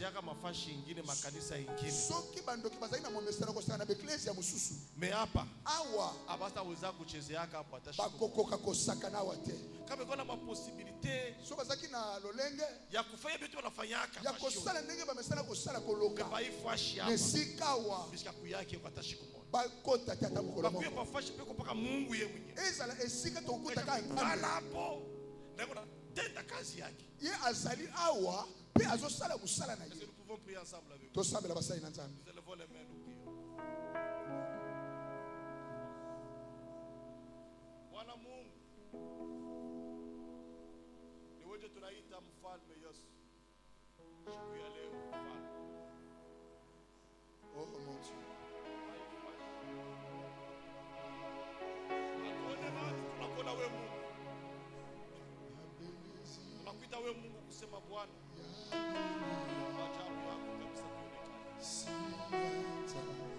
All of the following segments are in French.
Banachezeaka mafashi ingine makanisa ingine. Soki bandoki bazali na momesana ko sana eklesia mususu. Mais hapa Awa abata weza kuchezeaka hapo atashiku. bakokoka kosaka na wate. Kama kuna possibilité so bazaki na lolenge ya kufanya vitu wanafanyaka ya kosala ndenge bamesana kosala koloka. Ba ifashi hapa. Nesikawa Bishika kuyake kwatashiku moja. bakota tata mukolo moko. Bakuye mafashi peko paka Mungu yeye mwenyewe. Ezala esika tokuta ka Ala hapo. Ndako na tenda kazi yake. Ye azali awa pe azosala musala na ye. Nous pouvons prier ensemble avec vous. Tosambela basali na nzambe. Nous élevons les mains, nous prions. Bwana Mungu, ni wewe tunaita mfalme Yesu. Siku ya leo mfalme. Oh mon Dieu. Tunakuona wewe Mungu. Tunakuita wewe Mungu kusema Bwana. Maajabu yako kabisa tuonekane.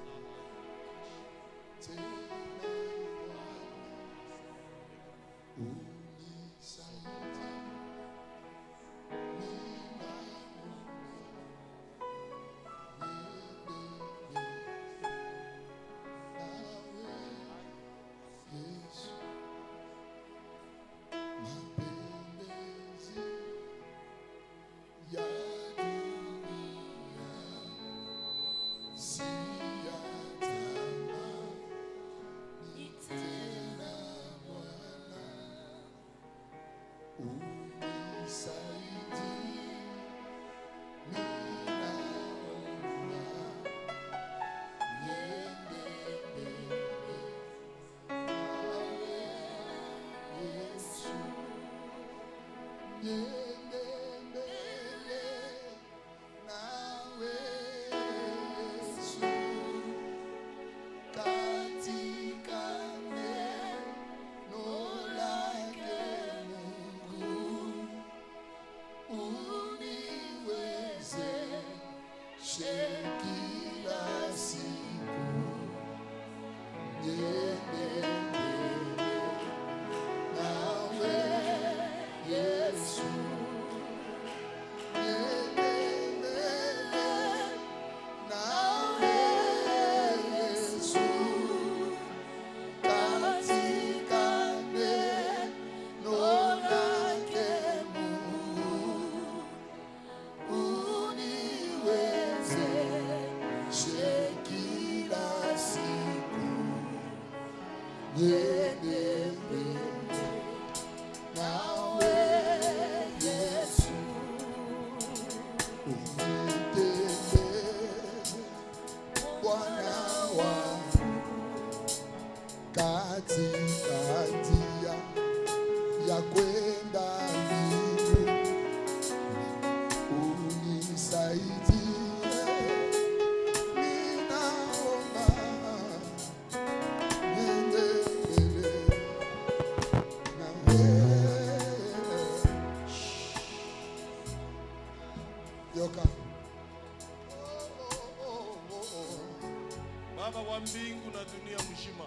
Baba wa mbingu na dunia mzima,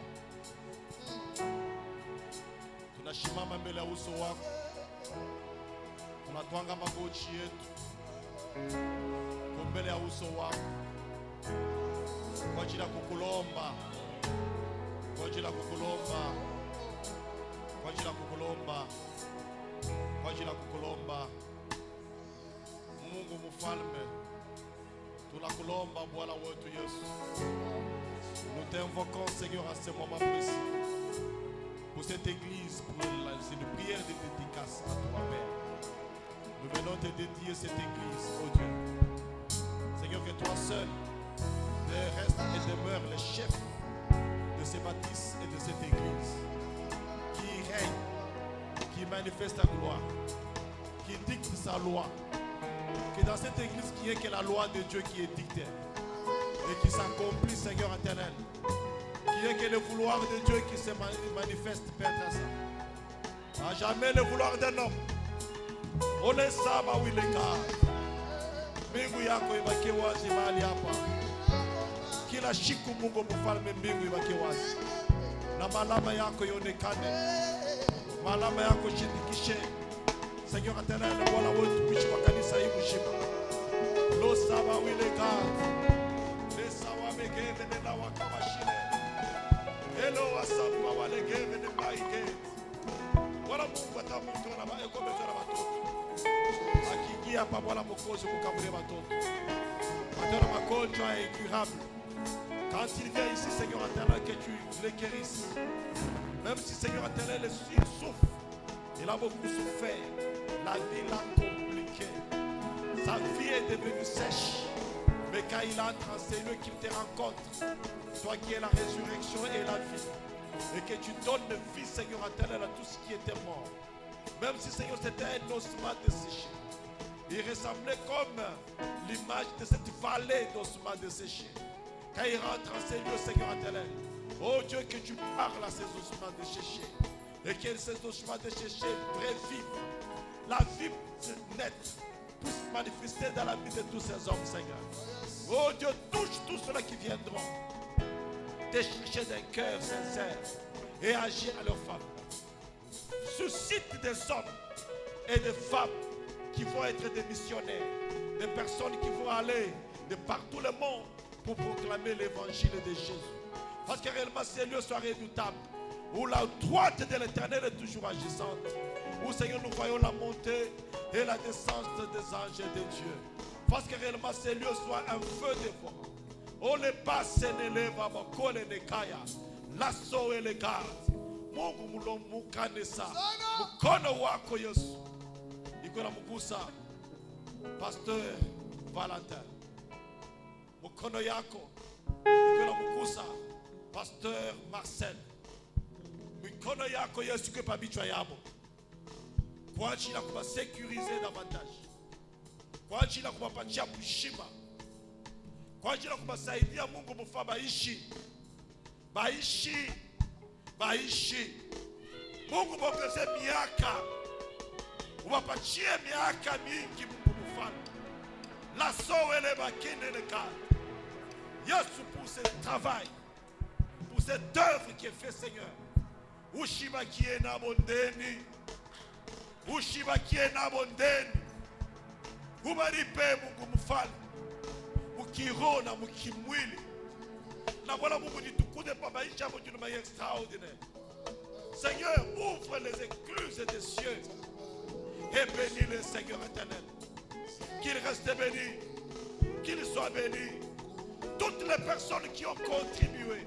tunashimama mbele ya uso wako, tunatwanga magoti yetu mbele ya uso wako kwa ajili ya kukulomba, kwa ajili ya kukulomba, kwa ajili ya kukulomba, kwa ajili ya kukulomba. Mungu mfalme, tunakulomba Bwana wetu Yesu. Nous t'invoquons Seigneur à ce moment précis pour cette église, pour une prière de dédicace à toi Père. Nous venons te dédier cette église, oh Dieu. Seigneur, que toi seul reste et demeure le chef de ces bâtisses et de cette église, qui règne, qui manifeste ta gloire, qui dicte sa loi. Que dans cette église qui est que la loi de Dieu qui est dictée et qui s'accomplit, Seigneur éternel, qui est que le vouloir de Dieu qui se manifeste, Père Tassa. À jamais le vouloir d'un homme. On est ça, ma oui, les gars. Mbingu yako ibaki wazi mahali hapa. Kila siku Mungu mfalme, mbingu ibaki wazi. Na malama yako ionekane. Malama yako shindikishe. Seigneur éternel, Bwana wetu kuishi kwa kanisa hii mzima. Losa Voilà Mungu atamutoa na ekomeza na watoto. Akiingia hapa Bwana Mwokozi kukaburia watoto. Watoto magonjwa incurable. Quand il vient ici, Seigneur, éternel, que tu les guérisses. Même si, Seigneur, éternel, il souffre. Il a beaucoup souffert. La vie l'a compliqué. Sa vie est devenue sèche. Mais quand il entre en Seigneur qui te rencontre, toi qui es la résurrection et la vie, et que tu donnes vie, Seigneur, éternel, à tout ce qui était mort. Même si, Seigneur, c'était un ossement desséché. Il ressemblait comme l'image de cette vallée d'ossements desséchés. Quand il rentre en ces lieux, Seigneur éternel, oh Dieu, que tu parles à ces ossements desséchés. Et que ces ossements desséchés revivent. La vie nette puisse manifester dans la vie de tous ces hommes, Seigneur. Oh Dieu, touche tous ceux-là qui viendront te chercher d'un cœur sincère et agir à leur faveur. Suscite des hommes et des femmes qui vont être des missionnaires, des personnes qui vont aller de partout le monde pour proclamer l'évangile de Jésus. Parce que réellement ces lieux sont redoutables, où la droite de l'Éternel est toujours agissante, où Seigneur nous voyons la montée et la descente des anges de Dieu. Parce que réellement ces lieux soient un feu dévorant. Oh les passes ne lèvent à Mokole Nekaya, l'assaut et les gardes. Mungu mulombu kanisa, mukono wako Yesu. Ikola mugusa, Pasteur Valentin. Mukono yako, ikola mugusa, Pasteur Marcel. Mikono yako Yesu ke pabichwa yabo. Kwa ajili ya kuwasekurize davantage. Kwa ajili ya kuwapatia kushima. Kwa ajili ya kuwasaidia Mungu mfa baishi. Baishi. Mungu mwongeze miaka. Uwapatie miaka mingi Mungu mfano. La soele bakine le cadre. Yesu pour ce travail. Pour cette œuvre qui est faite, Seigneur. Ushiba qui est na bondeni. Ushiba qui est na bondeni. Ubaripe Mungu mfano. Mukiro na mukimwili. Na voilà Mungu nitukude pa maisha yako d'une manière extraordinaire. Seigneur, ouvre les écluses des cieux et bénis le Seigneur éternel. Qu'il reste béni, qu'il soit béni. Toutes les personnes qui ont contribué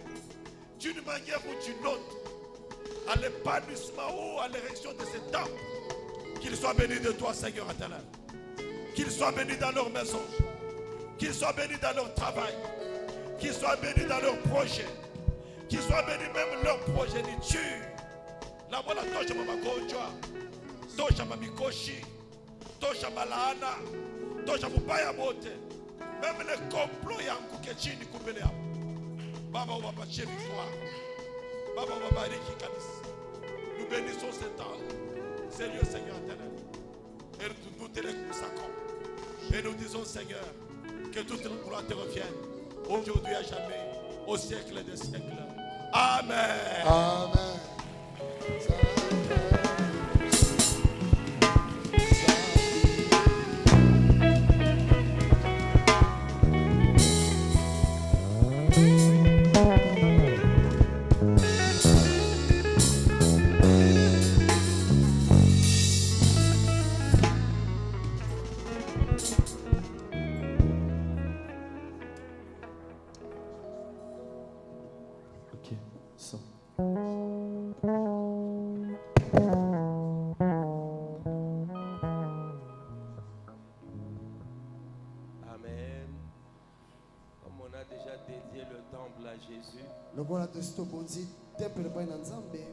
d'une manière ou d'une autre à l'épanouissement ou à l'érection de cet temple, qu'ils soient bénis de toi, Seigneur éternel. Qu'ils soient bénis dans leur maison, qu'ils soient bénis dans leur travail, qu'ils soient bénis dans leurs projets, qu'ils soient bénis même leur progéniture. La voilà tosha magonjwa, tosha mamikoshi, tosha malaana, tosha mubaya bote, même les complots yanguke chini kumbele yao. Baba uwapatie victoire, Baba uwabariki kanisa. Nous bénissons ce temps, Seigneur, Seigneur éternel, et nous te les consacrons. Et nous disons, Seigneur, que toute la gloire te revienne, aujourd'hui à jamais, au siècle des siècles. Amen. Amen.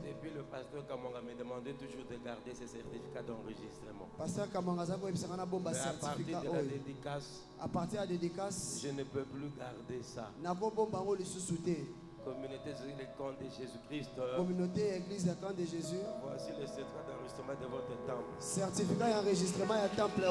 Depuis le pasteur Kamanga me demandait toujours de garder ses certificats d'enregistrement. Mais à partir de la dédicace, je ne peux plus garder ça. Communauté des camps de Jésus-Christ. Communauté Église des camps de Jésus. Voici le certificat d'enregistrement de votre temple. Certificat d'enregistrement du temple.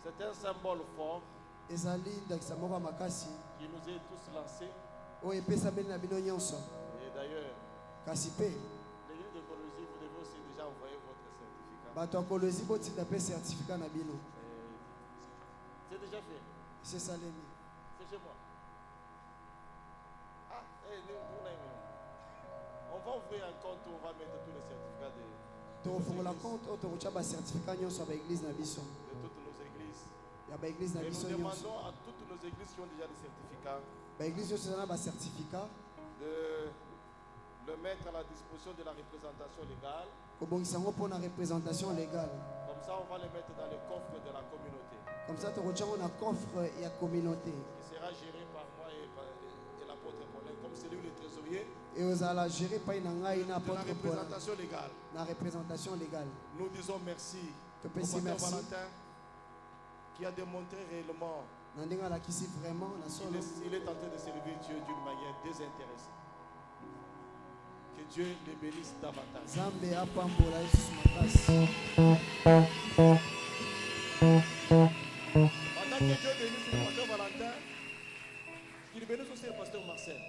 C'est un symbole fort qui nous est tous lancé. Et d'ailleurs, l'église de Colosie, vous devez aussi déjà envoyer votre certificat. C'est déjà fait. C'est chez moi. Ah, on va ouvrir un compte où on va mettre tous les certificats de toutes nos églises. Et nous demandons à toutes nos églises qui ont déjà des certificats de le mettre à la disposition de la représentation légale. Comme ça, on va les mettre dans le coffre de la communauté. Qui sera géré par moi et l'apôtre Paulin, comme c'est lui le trésorier. De la représentation légale. Nous disons merci au pasteur Valentin qui a démontré réellement il est en train de servir Dieu d'une manière désintéressée. Que Dieu les bénisse davantage. Pendant que Dieu bénisse le pasteur Valentin, qu'il bénisse aussi le pasteur Marcel.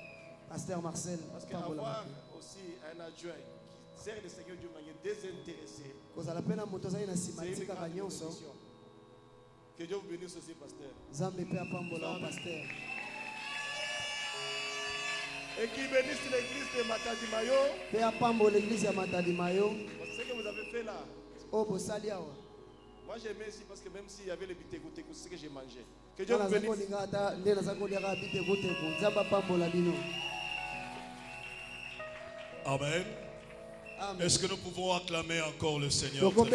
Parce qu'avoir aussi un adjoint qui sert le Seigneur d'une manière désintéressée, c'est une grande bénédiction. Que Dieu vous bénisse aussi, pasteur. Et qui bénisse l'église de Matadimayo. C'est ce que vous avez fait là. Moi j'aimais ici parce que même s'il y avait les bitégoutégou, c'est ce que j'ai mangé. Que Dieu vous bénisse. Amen. Est-ce que nous pouvons acclamer encore le Seigneur très fort?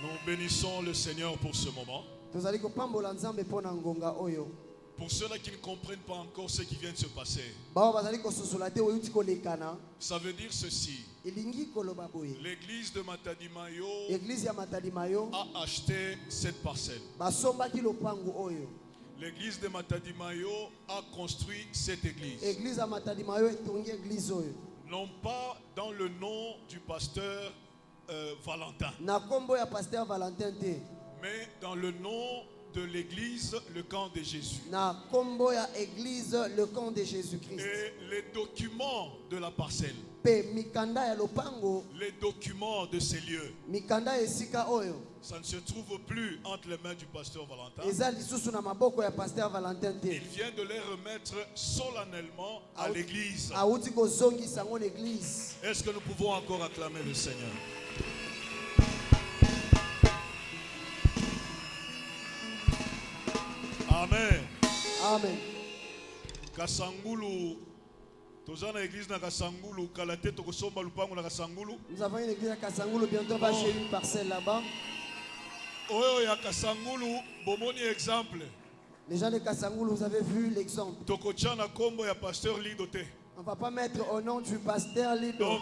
Nous bénissons le Seigneur pour ce moment. Pour ceux-là qui ne comprennent pas encore ce qui vient de se passer, ça veut dire ceci. L'église de Matadimayo a acheté cette parcelle. L'église de Matadimayo a construit cette église. Non pas dans le nom du pasteur Valentin, mais dans le nom de l'église Le Camp de Jésus. Et les documents de la parcelle, les documents de ces lieux, ça ne se trouve plus entre les mains du pasteur Valentin. Il vient de les remettre solennellement à l'église. Est-ce que nous pouvons encore acclamer le Seigneur? Amen. Amen. Kasangulu. Nous avons une église à Kasangulu. Nous avons une église à Kasangulu. Bientôt, on va chez une parcelle là-bas. Oh, il y a Kasangulu. Bomoni exemple. Les gens de Kasangulu, vous avez vu l'exemple. On ne va pas mettre au nom du pasteur Lido. Donc,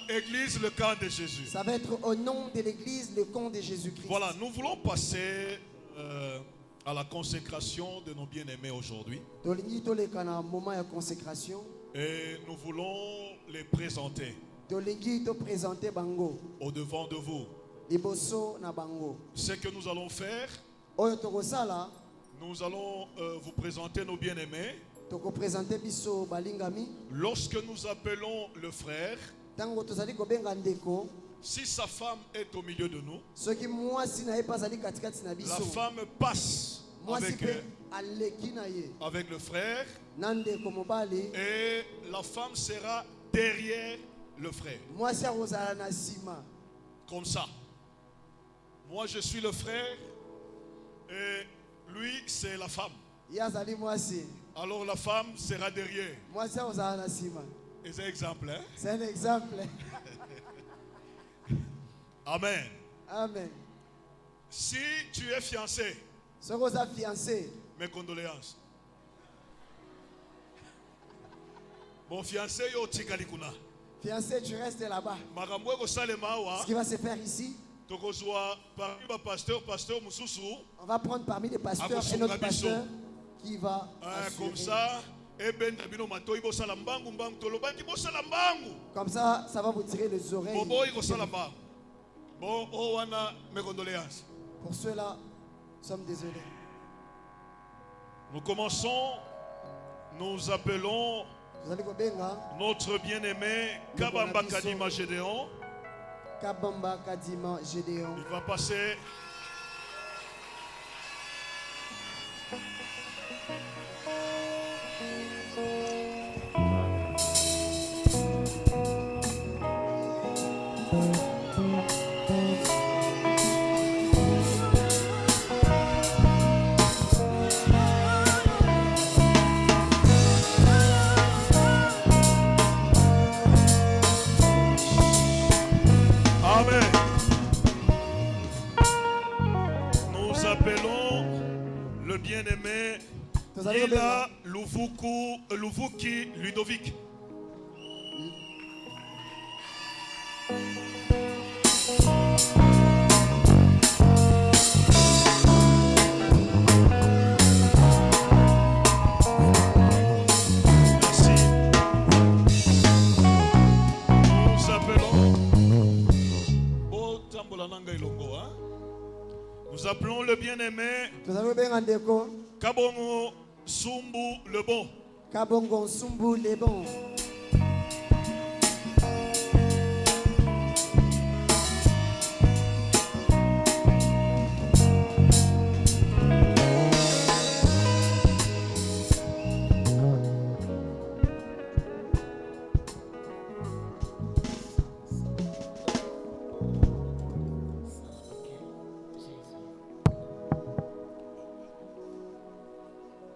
église Le Camp de Jésus. Ça va être au nom de l'église Le Camp de Jésus-Christ. Voilà, nous voulons passer à la consécration de nos bien-aimés aujourd'hui. Et nous voulons les présenter au devant de vous. Ce que nous allons faire, nous allons vous présenter nos bien-aimés. Lorsque nous appelons le frère, si sa femme est au milieu de nous, la femme passe avec le frère et la femme sera derrière le frère. Comme ça. Moi je suis le frère et lui c'est la femme. Alors la femme sera derrière. Et c'est un exemple, hein? C'est un exemple. Amen. Amen. Si tu es fiancé, mes condoléances. Bon fiancé, yo tikalikuna. Fiancé, tu restes là-bas. Ce qui va se faire ici, on va prendre parmi les pasteurs un autre pasteur qui va comme ça, Comme ça, ça va vous tirer les oreilles. Pour ceux-là, nous sommes désolés. Nous commençons, nous appelons notre bien-aimé Kabamba Kadima Gédéon. Kabamba Kadima Gédéon. Il va passer. Le bien-aimé Ila Luvuki Ludovic. Merci. Nous appelons Nous appelons le bien-aimé Kabongo Sumbu le bon. Kabongo Sumbu le bon.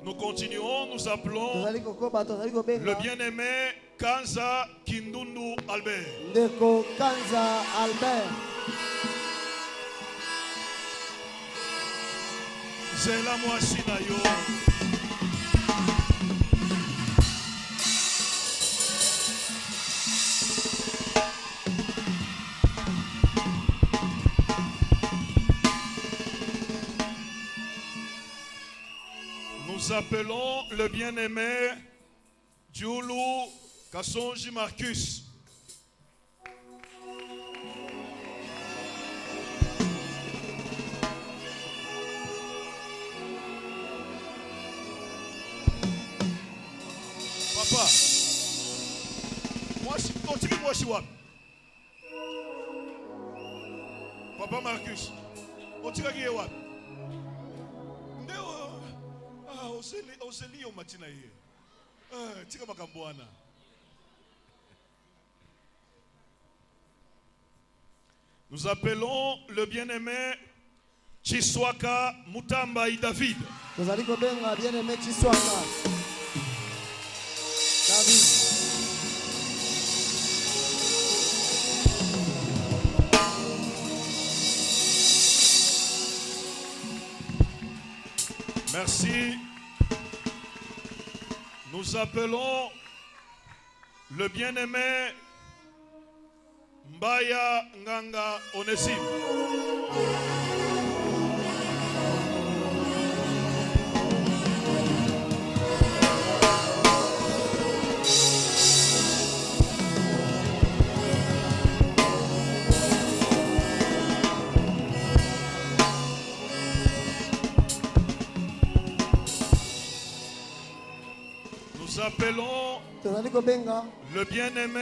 Nous continuons, nous appelons le bien-aimé Kanza Kindundu Albert. Ndeko Kanza Albert. Zela Mwasina yo. Nous appelons le bien-aimé Djoulou Kassonji Marcus. Papa, moi je suis Papa Marcus, nous appelons le bien-aimé Chiswaka Mutamba David. Nous allons bien-aimé Chiswaka David. Merci. Nous appelons le bien-aimé Mbaya Nganga Onésime. Nous appelons le bien-aimé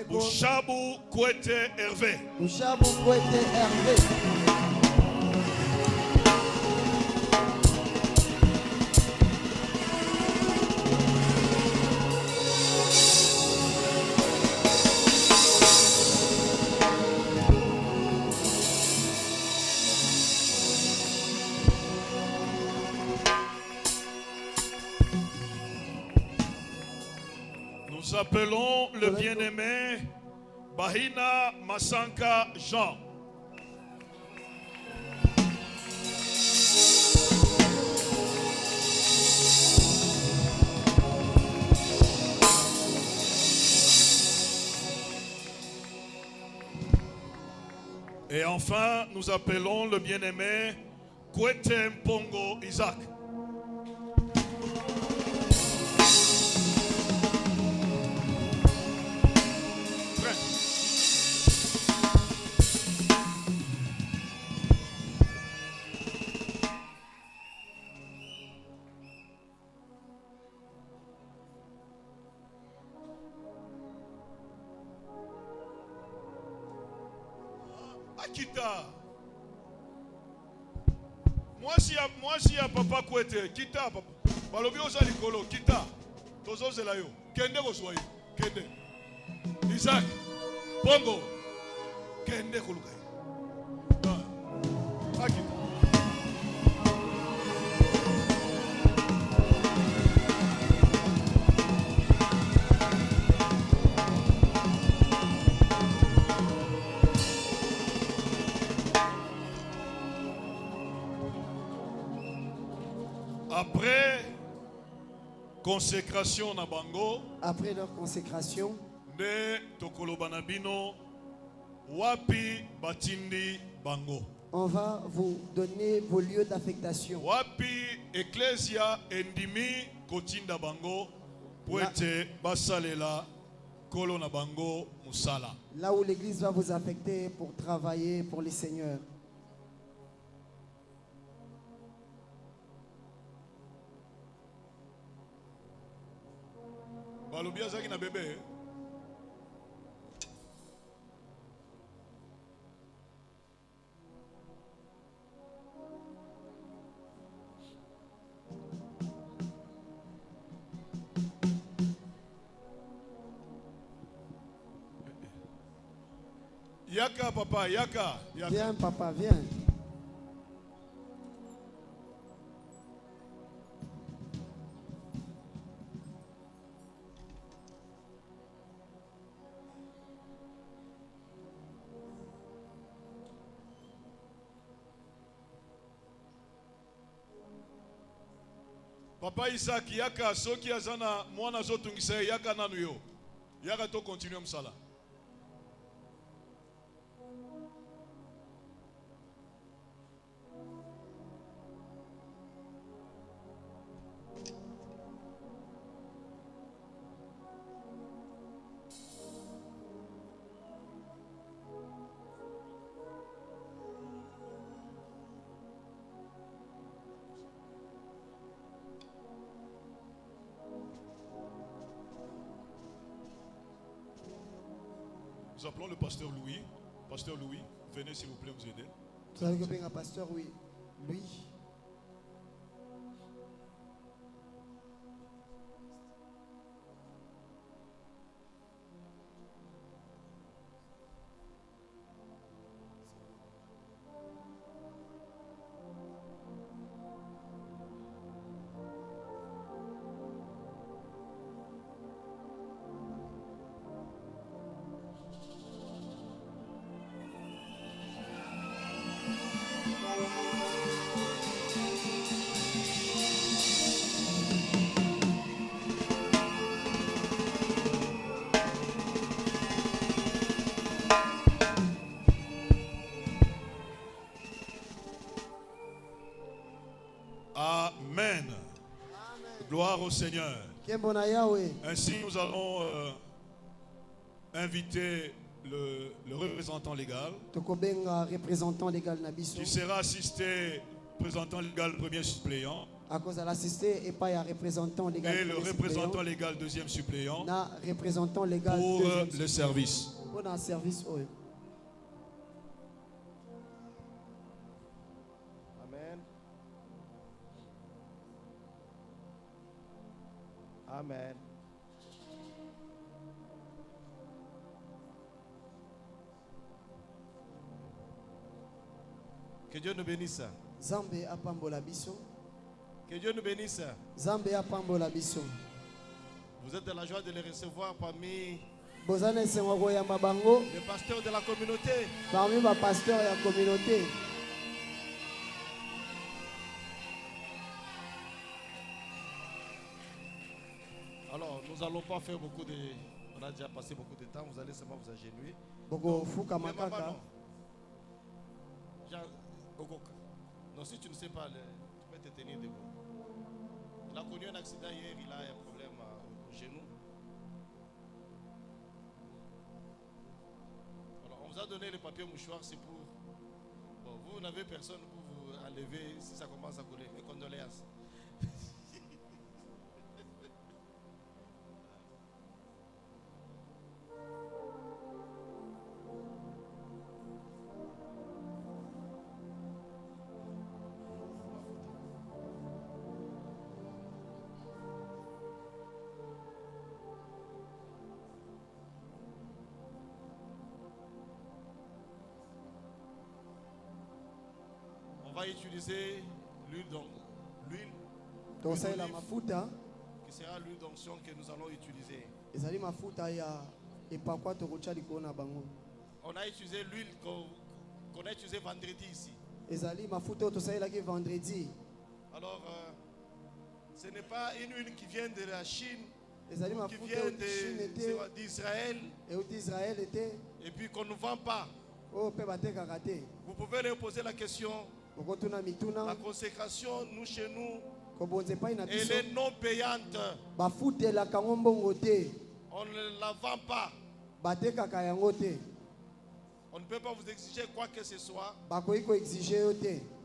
Bouchabou Kouete Hervé. Bouchabou Kouete Hervé. Nous appelons le bien-aimé Bahina Masanka Jean. Et enfin, nous appelons le bien-aimé Kwete Mpongo Isaac. Akita. Moi si ya papa kwete, kita papa. Balobi oza likolo, kita. Tozo zela yo. Kende ko soyi. Kende. Isaac. Bongo. Kende kuluka. Akita. Après consécration na bango, après leur consécration, de tokolo banabino wapi batindi bango. On va vous donner vos lieux d'affectation. Wapi ecclesia endimi kotinda bango poete basalela kolo na bango musala. Là où l'église va vous affecter pour travailler pour les seigneurs. Balobia zaki na bébé. Yaka papa, yaka. Viens papa, viens. Papa Isaac, yaka soki azana mwana zotungisa yaka nanu yo. Yaka to continue msala. Nous appelons le pasteur Louis. Pasteur Louis, venez s'il vous plaît vous aider. Vous allez appeler un pasteur, oui. Louis. Amen. Gloire au Seigneur. Ainsi nous allons inviter le représentant légal. Qui sera assisté représentant légal premier suppléant. Et le représentant légal deuxième suppléant. Pour le service. Amen. Que Dieu nous bénisse. Zambé apambola biso. Que Dieu nous bénisse. Zambé apambola biso. Vous êtes de la joie de les recevoir parmi les pasteurs de la communauté. Parmi les pasteurs de la communauté. Alors, nous n'allons pas faire beaucoup de... On a déjà passé beaucoup de temps, vous allez seulement vous agenouiller. Non, si tu ne sais pas, tu peux te tenir debout. Il a connu un accident hier, il a un problème au genou. Alors, on vous a donné les papiers mouchoirs, c'est pour... Bon, vous n'avez personne pour vous enlever si ça commence à couler. Mes condoléances. On va utiliser l'huile d'olive qui sera l'huile d'onction que nous allons utiliser. On a utilisé l'huile qu'on a utilisée vendredi ici. Alors, ce n'est pas une huile qui vient de la Chine, qui vient d'Israël, et puis qu'on ne vend pas. Vous pouvez leur poser la question. La consécration, nous chez nous, elle est non payante. On ne la vend pas. On ne peut pas vous exiger quoi que ce soit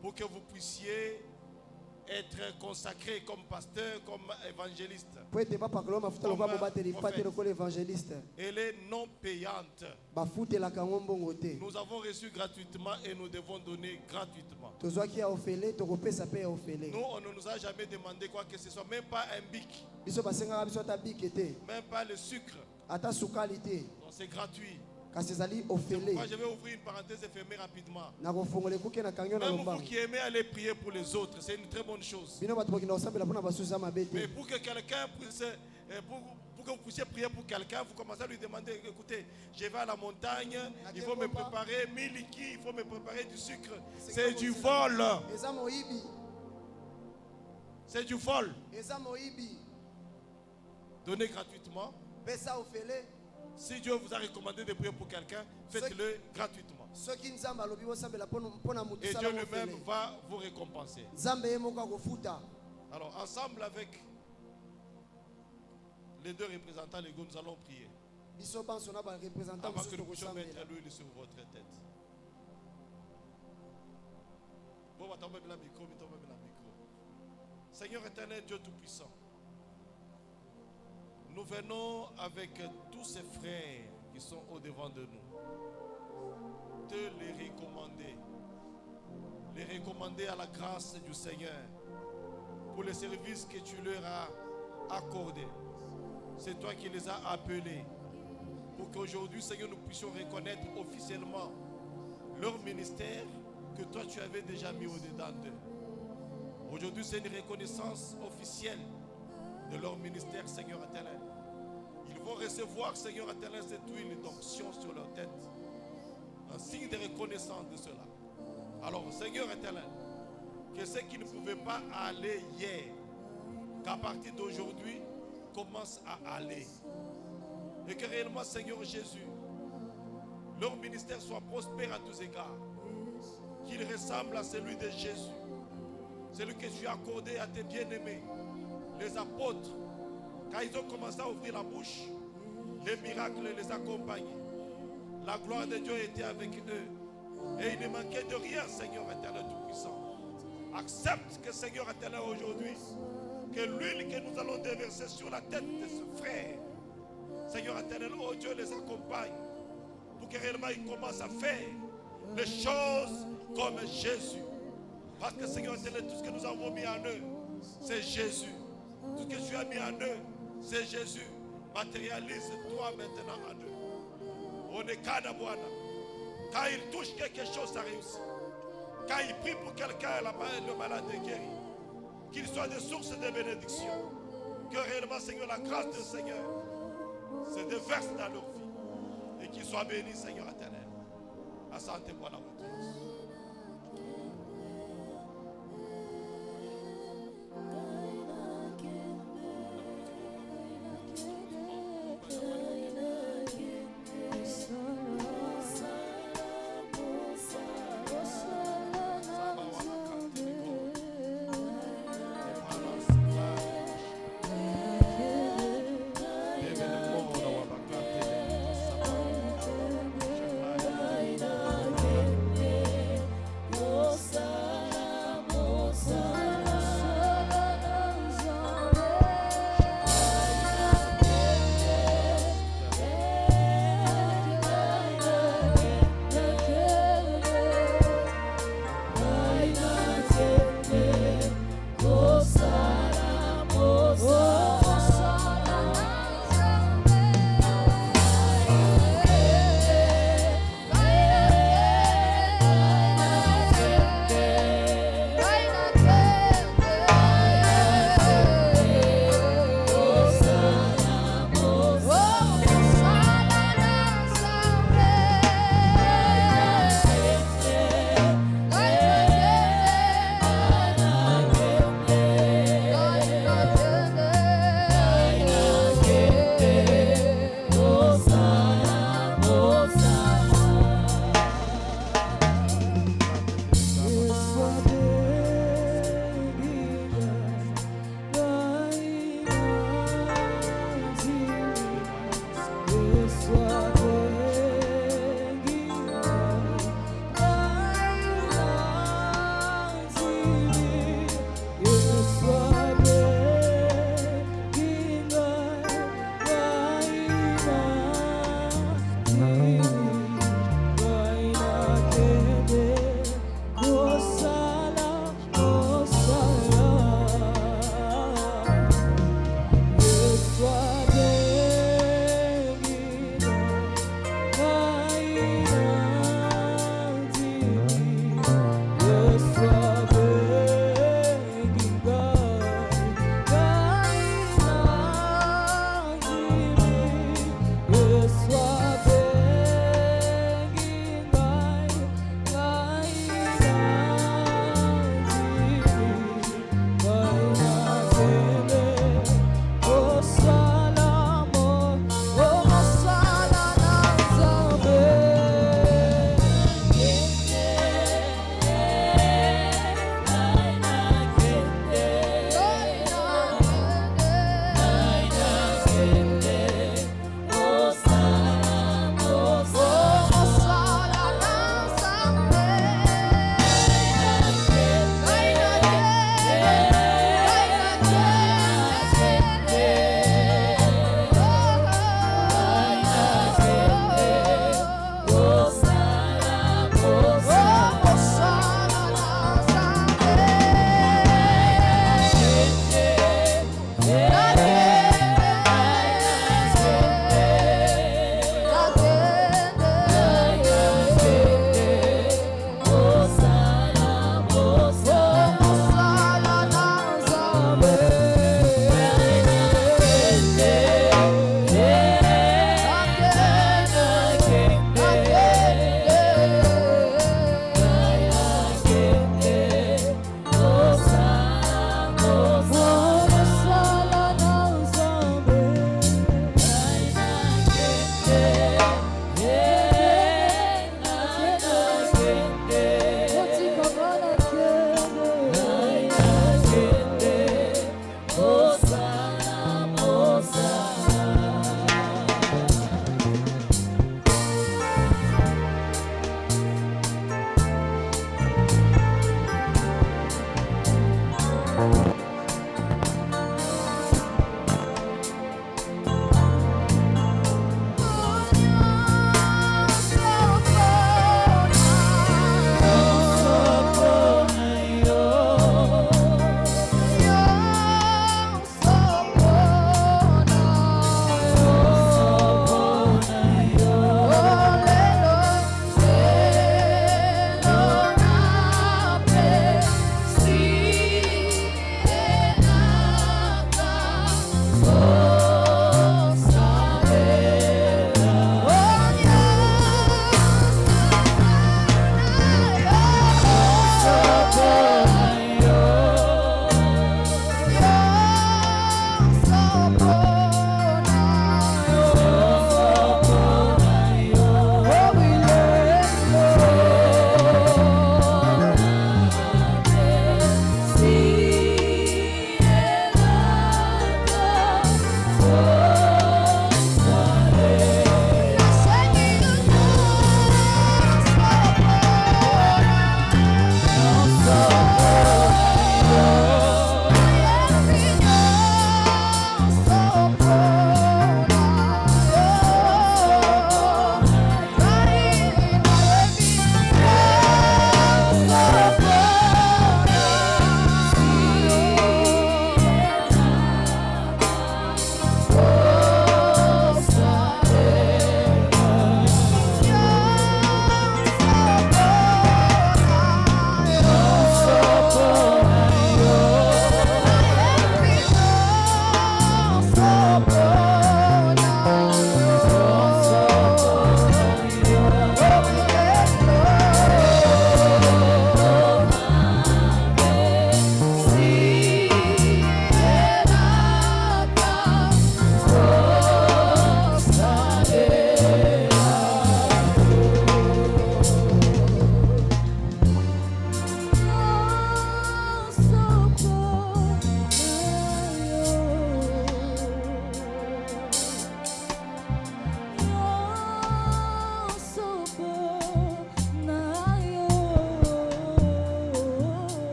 pour que vous puissiez être consacré comme pasteur, comme évangéliste. Elle est non payante. Nous avons reçu gratuitement et nous devons donner gratuitement. Nous, on ne nous a jamais demandé quoi que ce soit, même pas un bic, même pas le sucre. Donc c'est gratuit. Moi, je vais ouvrir une parenthèse et fermer rapidement. Même vous qui aimez aller prier pour les autres, c'est une très bonne chose. Mais pour que quelqu'un puisse, pour que vous puissiez prier pour quelqu'un, vous commencez à lui demander, écoutez, je vais à la montagne, il faut me préparer 1000 liquides, il faut me préparer du sucre. C'est du vol. C'est du vol. Donnez gratuitement. Si Dieu vous a recommandé de prier pour quelqu'un, faites-le gratuitement. Et Dieu lui-même va vous récompenser. Alors, ensemble avec les deux représentants légaux, nous allons prier. Avant que nous puissions mettre l'huile sur votre tête. Seigneur éternel, Dieu Tout-Puissant, nous venons avec tous ces frères qui sont au-devant de nous, te les recommander à la grâce du Seigneur pour le service que tu leur as accordé. C'est toi qui les as appelés pour qu'aujourd'hui, Seigneur, nous puissions reconnaître officiellement leur ministère que toi tu avais déjà mis au-dedans d'eux. Aujourd'hui, c'est une reconnaissance officielle de leur ministère, Seigneur éternel. Ils vont recevoir, Seigneur éternel, cette huile d'onction sur leur tête. Un signe de reconnaissance de cela. Alors, Seigneur éternel, que ceux qui ne pouvaient pas aller hier, qu'à partir d'aujourd'hui, commencent à aller. Et que réellement, Seigneur Jésus, leur ministère soit prospère à tous égards. Qu'il ressemble à celui de Jésus. Celui que tu as accordé à tes bien-aimés. Les apôtres, quand ils ont commencé à ouvrir la bouche, les miracles les accompagnaient. La gloire de Dieu était avec eux. Et il ne manquait de rien, Seigneur éternel Tout-Puissant. Accepte que, Seigneur éternel, aujourd'hui, que l'huile que nous allons déverser sur la tête de ce frère, Seigneur éternel, oh Dieu, les accompagne pour que réellement ils commencent à faire les choses comme Jésus. Parce que, Seigneur éternel, tout ce que nous avons mis en eux, c'est Jésus. Tout ce que tu as mis en eux, c'est Jésus. Matérialise-toi maintenant en eux. On est Kanabuana. Quand il touche quelque chose, ça réussit. Quand il prie pour quelqu'un, le malade est guéri. Qu'il soit des sources de bénédiction. Que réellement, Seigneur, la grâce du Seigneur se déverse dans leur vie. Et qu'ils soient bénis, Seigneur éternel. Asante pour la route.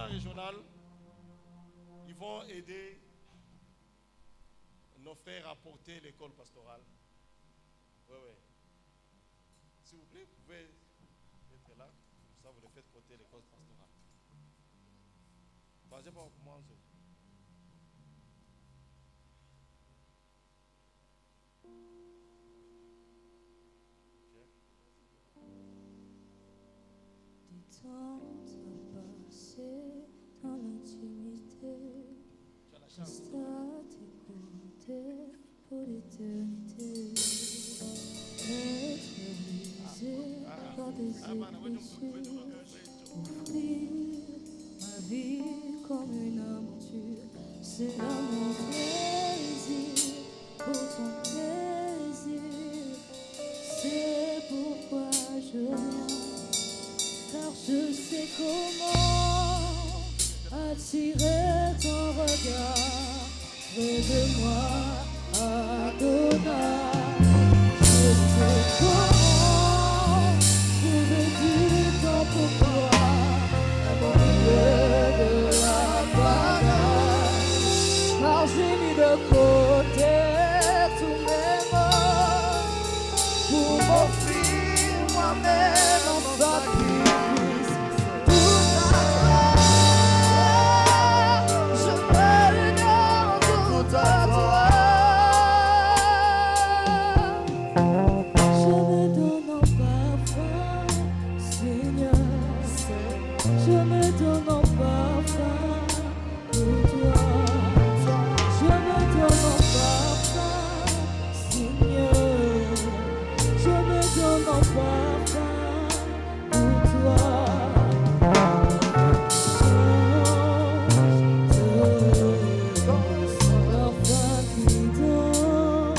Régional, ils vont aider nos frères à porter l'école pastorale. Oui, oui. S'il vous plaît, vous pouvez être là. Comme ça, vous les faites porter l'école pastorale. Basez pas au commencement. Du temps passé dans l'intimité, juste à t'écouter pour l'éternité. Être brisé par des écritures, offrir ma vie comme une aventure, c'est là mon plaisir pour ton plaisir. C'est pourquoi je viens, car je sais comment attirer ton regard près de moi, Adonai. Je sais comment trouver du temps pour toi au milieu de la bagarre, car j'ai mis de côté tous mes mots pour m'offrir moi-même en sacrifice. Tout à toi, je me donne tout à toi. Je me donne en parfum, Seigneur. Je me donne en parfum pour toi. Je me donne en parfum, Seigneur. Je me donne en parfum pour toi. Parfum qui donne,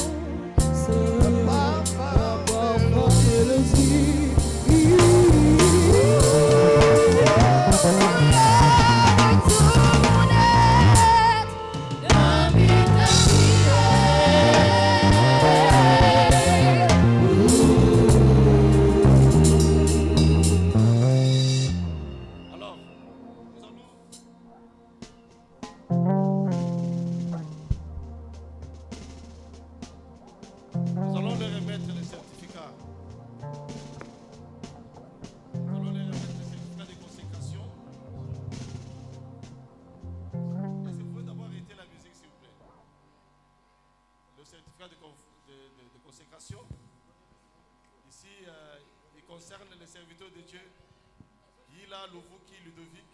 c'est parfum mélodie. Alors, nous allons leur remettre les certificats. Nous allons leur remettre les certificats de consécration. Est-ce que vous pouvez d'abord arrêter la musique, s'il vous plaît? Le certificat de consécration. Ici, il concerne les serviteurs de Dieu. Yila, Louvuki, Ludovic.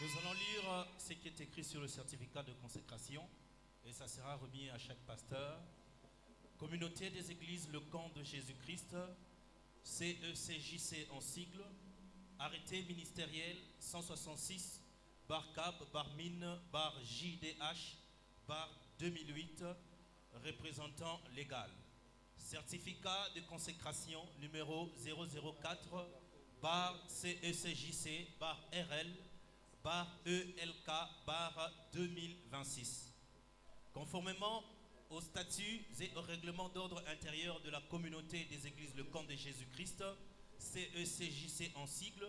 Nous allons lire ce qui est écrit sur le certificat de consécration et ça sera remis à chaque pasteur. Communauté des églises Le Camp de Jésus-Christ, CECJC en sigle, arrêté ministériel 166 /CAB /MIN /JDH /2008, représentant légal. Certificat de consécration numéro 004 CECJC RL ELK 2026. Conformément aux statuts et au règlement d'ordre intérieur de la communauté des églises Le Camp de Jésus-Christ, CECJC en sigle,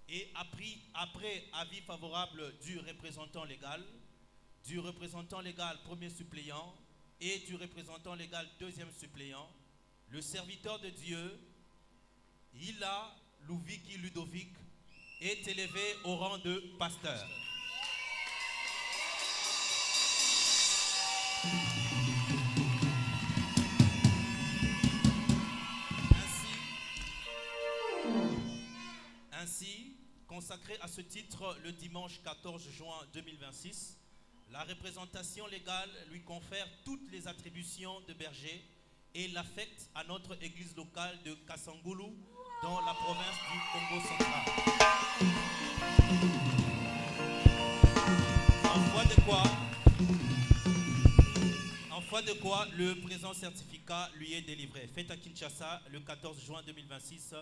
et après avis favorable du représentant légal premier suppléant et du représentant légal deuxième suppléant, le serviteur de Dieu, Ila Louviki Ludovic, est élevé au rang de pasteur. Ainsi, consacré à ce titre le dimanche 14 juin 2026, la représentation légale lui confère toutes les attributions de berger et l'affecte à notre église locale de Kasangulu dans la province du Congo central. En foi de quoi le présent certificat lui est délivré. Fait à Kinshasa le 14 juin 2026,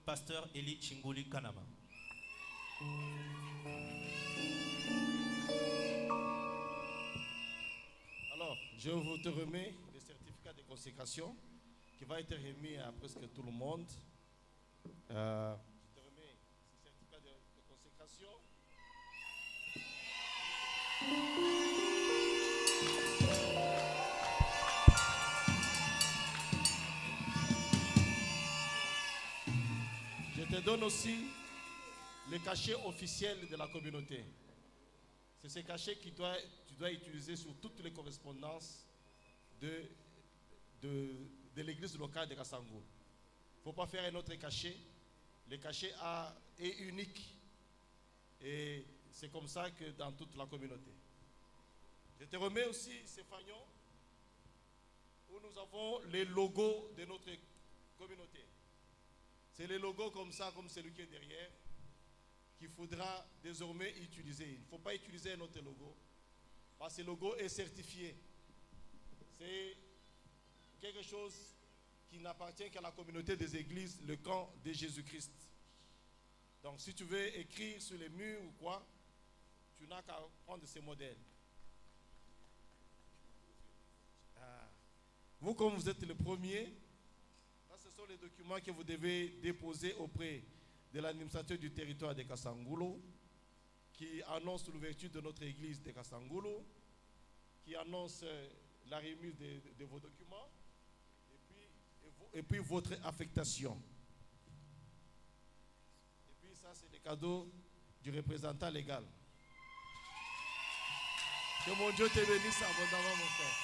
pasteur Eli Chinguli Kanama. Alors, je vous te remets le certificat de consécration qui va être remis à presque tout le monde. Je te remets ce certificat de consécration. Je te donne aussi le cachet officiel de la communauté. C'est ce cachet que tu dois utiliser sur toutes les correspondances de l'église locale de Kasangulu. Il ne faut pas faire un autre cachet. Le cachet est unique. Et c'est comme ça que dans toute la communauté. Je te remets aussi ces fanions où nous avons les logos de notre communauté. C'est les logos comme ça, comme celui qui est derrière, qu'il faudra désormais utiliser. Il ne faut pas utiliser un autre logo, parce que ce logo est certifié. C'est quelque chose qui n'appartient qu'à la communauté des églises, le camp de Jésus-Christ. Donc si tu veux écrire sur les murs ou quoi, tu n'as qu'à prendre ces modèles. Vous, comme vous êtes le premier, ce sont les documents que vous devez déposer auprès de l'administrateur du territoire de Kasangulu, qui annonce l'ouverture de notre église de Kasangulu, qui annonce la remise de vos documents, et puis votre affectation. Et puis ça, c'est le cadeau du représentant légal. Que mon Dieu te bénisse abondamment, mon frère.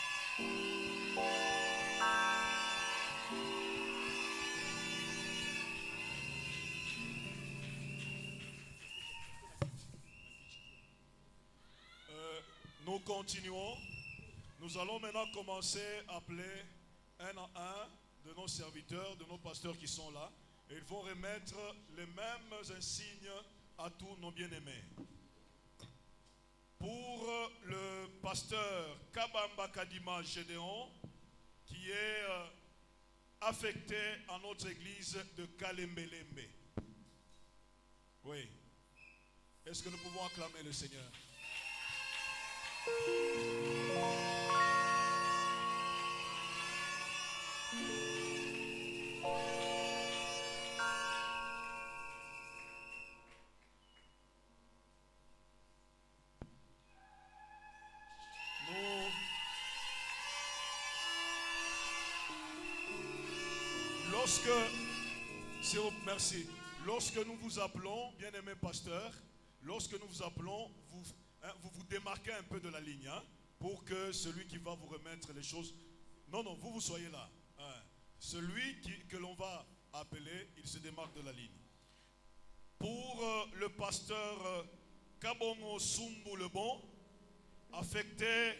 Nous continuons. Nous allons maintenant commencer à appeler un à un de nos serviteurs, de nos pasteurs qui sont là. Et ils vont remettre les mêmes insignes à tous nos bien-aimés. Pour le pasteur Kabamba Kadima Gédéon, qui est affecté à notre église de Kalembelembe. Oui. Est-ce que nous pouvons acclamer le Seigneur? Merci. Lorsque nous vous appelons, bien-aimé pasteur, lorsque nous vous appelons, vous démarquez un peu de la ligne, hein, pour que celui qui va vous remettre les choses... Non, vous soyez là. Hein. Celui que l'on va appeler, il se démarque de la ligne. Pour le pasteur Kabongo Sumbu Lebon, affecté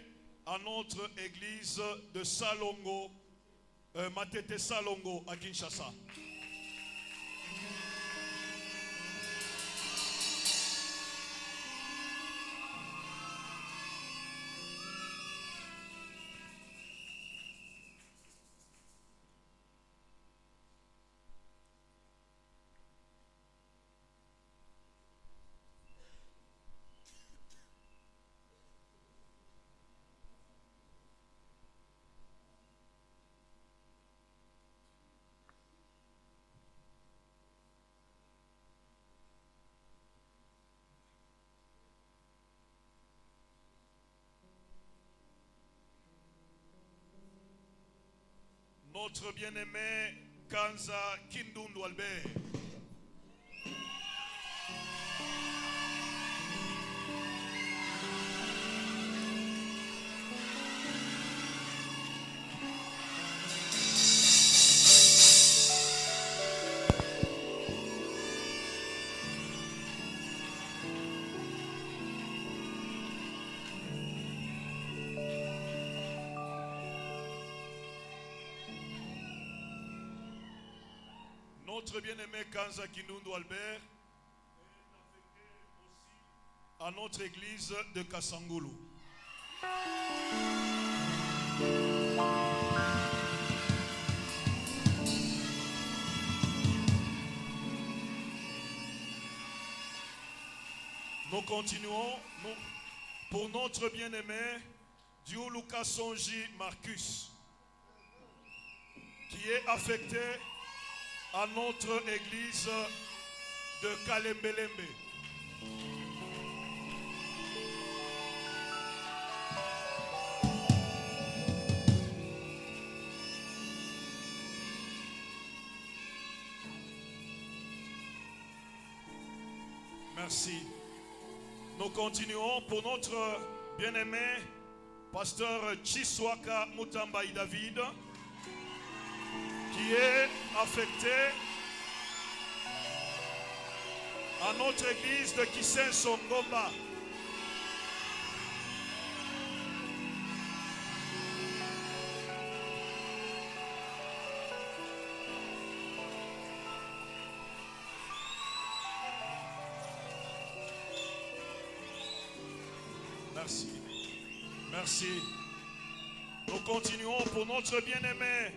à notre église de Salongo, Matete Salongo à Kinshasa. notre bien-aimé Kanza Kindundu Albert. Notre bien-aimé Kanza Kindundu Albert est affecté aussi à notre église de Kasangulu. Nous continuons pour notre bien-aimé Diulu Kasonji Marcus, qui est affecté à notre église de Kalembelembe. Merci. Nous continuons pour notre bien-aimé pasteur Chiswaka Mutambaï David, qui est affecté à notre église de Kisenso Ngomba. Merci. Merci. Nous continuons pour notre bien-aimé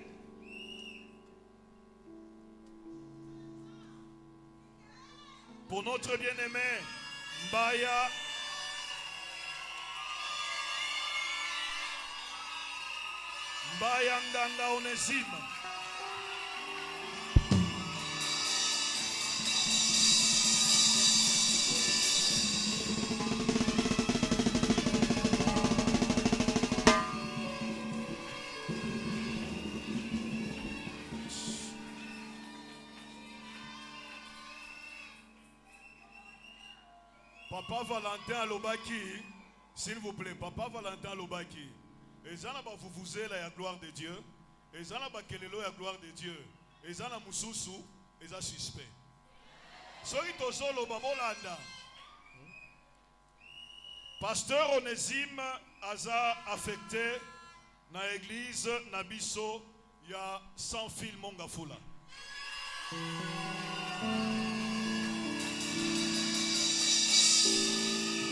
Mbaya Nganga Onésime. Papa Valentin Alobaki, s'il vous plaît, Papa Valentin Alobaki. Et ça n'a pas vous la gloire de Dieu. Et ça n'a pas la gloire de Dieu. Et ça n'a pas mususu, et ça suspect. Soki tozolo babolanda. Pasteur Onésime aza affecté na église Nabiso ya sans fil Mongafula.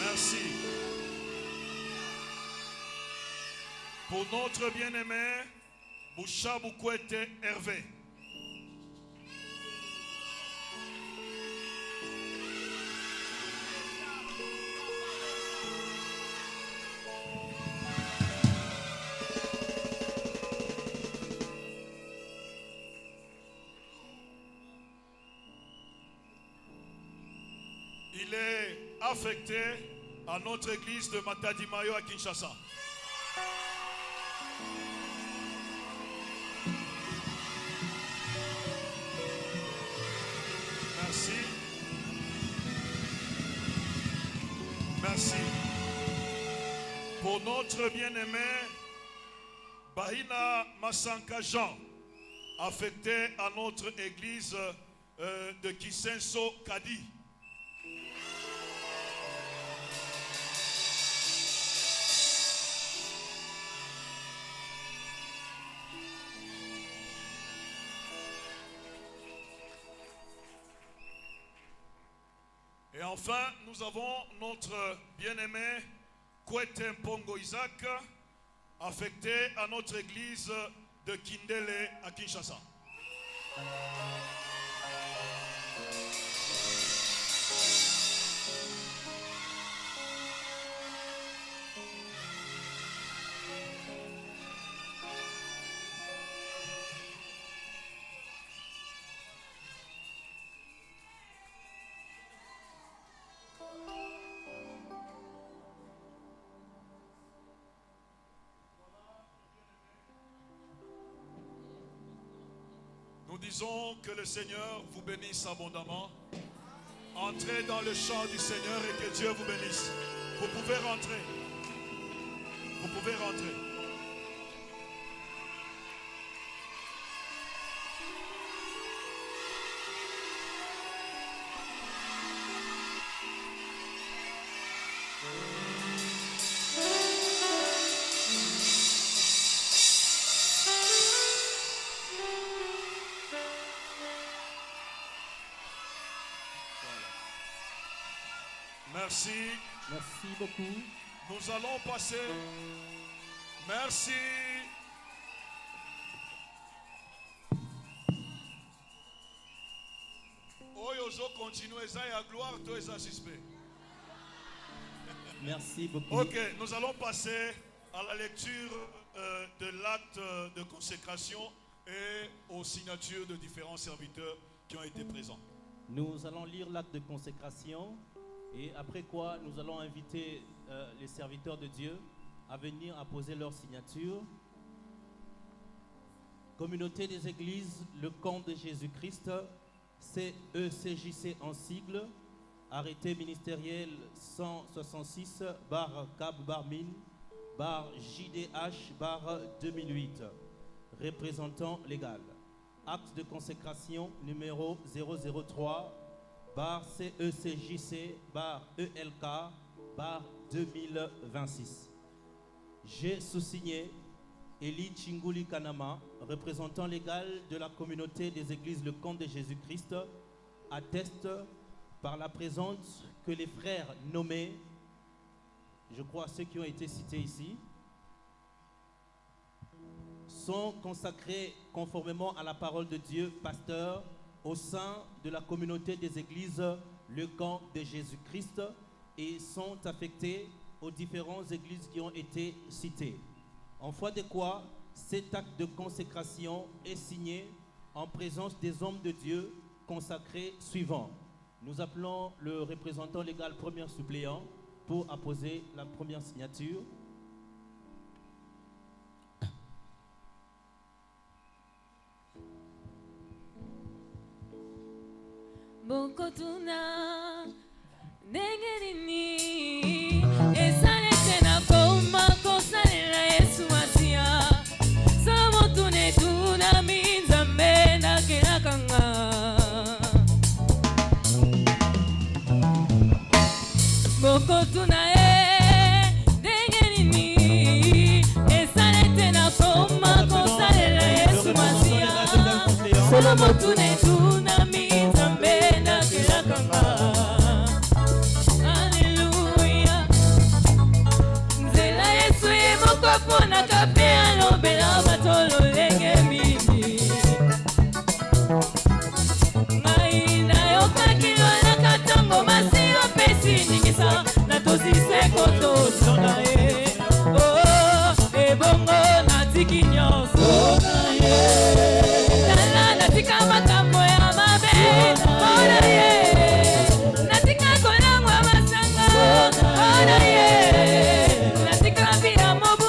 Merci. Pour notre bien-aimé, Boucha Boukwete Hervé. Il est affecté à notre église de Matadi Mayo à Kinshasa. Merci. Merci. Pour notre bien-aimé Bahina Masanka Jean, affecté à notre église de Kisenso Kadi. Et enfin, nous avons notre bien-aimé Kwete Mpongo Isaac, affecté à notre église de Kindele à Kinshasa. disons que le Seigneur vous bénisse abondamment. Entrez dans le chant du Seigneur et que Dieu vous bénisse. Vous pouvez rentrer. Vous pouvez rentrer. Merci. Merci beaucoup. Nous allons passer. Merci. Merci beaucoup. Ok, nous allons passer à la lecture de l'acte de consécration et aux signatures de différents serviteurs qui ont été présents. Nous allons lire l'acte de consécration et après quoi nous allons inviter les serviteurs de Dieu à venir apposer leur signature. Communauté des Églises, le camp de Jésus-Christ, CECJC en sigle, arrêté ministériel 166 /Cap/Min /JDH/2008, représentant légal. Acte de consécration numéro 003 CECJC/ELK/2026. J'ai sous-signé Eli Chinguli Kanama, représentant légal de la communauté des églises Le Camp de Jésus-Christ, atteste par la présence que les frères nommés, je crois ceux qui ont été cités ici, sont consacrés conformément à la parole de Dieu, pasteurs, au sein de la communauté des églises Le Camp de Jésus-Christ et sont affectés aux différentes églises qui ont été citées. En foi de quoi, cet acte de consécration est signé en présence des hommes de Dieu consacrés suivants. Nous appelons le représentant légal premier suppléant pour apposer la première signature. Bokotuna Negerini Esalete na koma kosalela Yesu asia Samotune tuna minza mena kelakanga Bokotuna Negerini Esalete na koma kosalela Yesu asia Samotune tuna minza mena kelakanga Pona kapea lobela batolo lenge mimi Ngai na yokakilo na katango masio pesi ningisa na tosi sekoto sona Oh, ebongo na tiki nyonso Nala na tika makambo ya mabe Ona na tika konangwa masanga Ona na tika vira mobu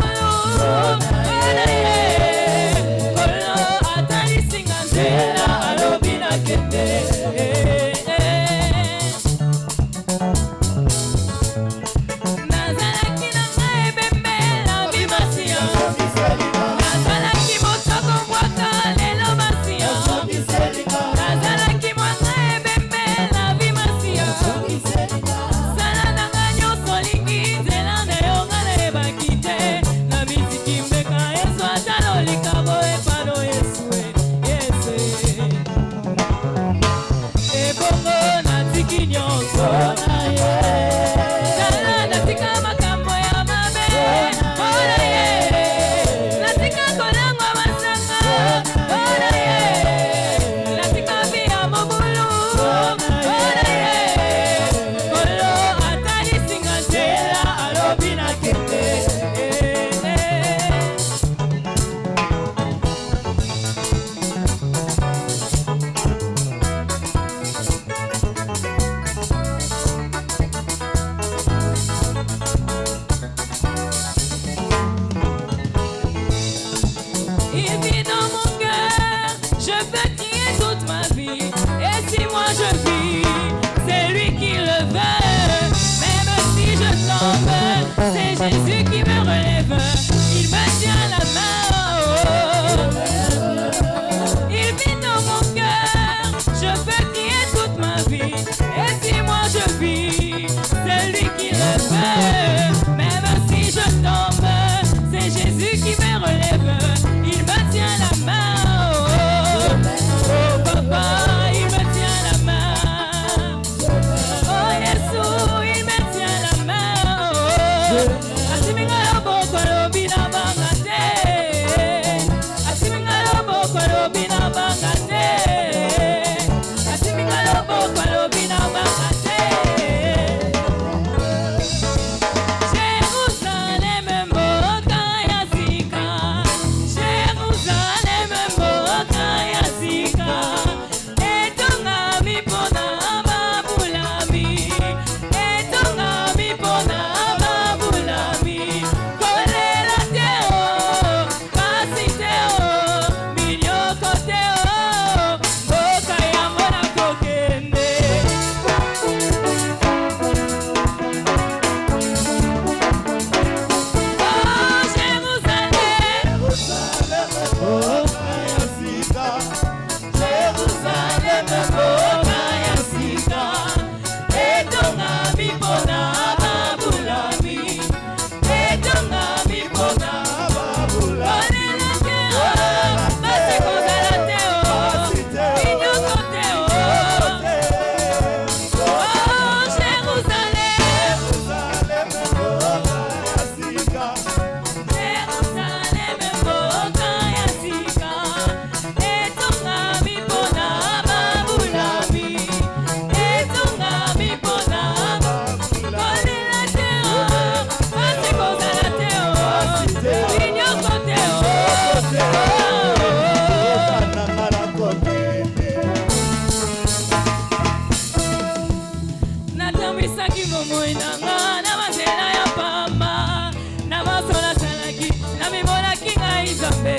natambisaki bomoi nanga na banzela ya pamba na masola salaki na mimonaki ngai nzambe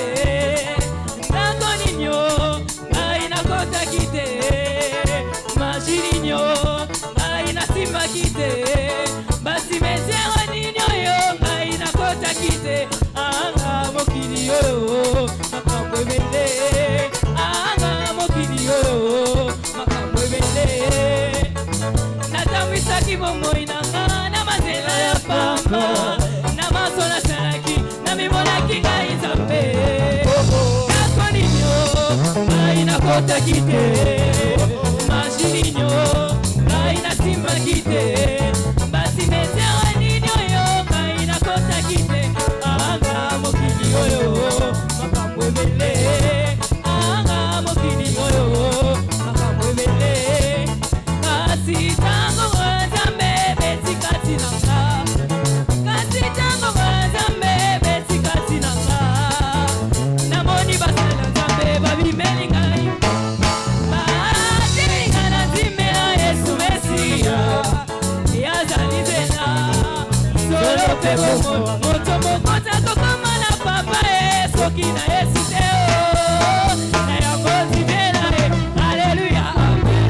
ntango ninyo ngai nakotaki te mashininyo ngai nasimbaki te basimetiere ninyo yo ngai nakotaki te anga mokili oyo makambo ebele anga mokili oyo makambo ebele natambwisaki bomoi nanga na manzela ya pamba na maso nasalaki na mimonaki ngai nzambe ntango ninyo ngai nakotaki te mashininyo ngai nasimbaki te basimetiere ninyo yo ngai nakotaki te anga mokili oyo makambo ebele anga mokili oyo makambo ebele kasi tango nzambe betikati nanga kasi tango nzambe betikati nanga namoni basala nzambe babimeli ngai batilinga na nzimela yesu mesiya yazali nzela solo mpe bomo moto mokota kokoma na papa ye soki na yesu te na yango nzimela ye aleluya amen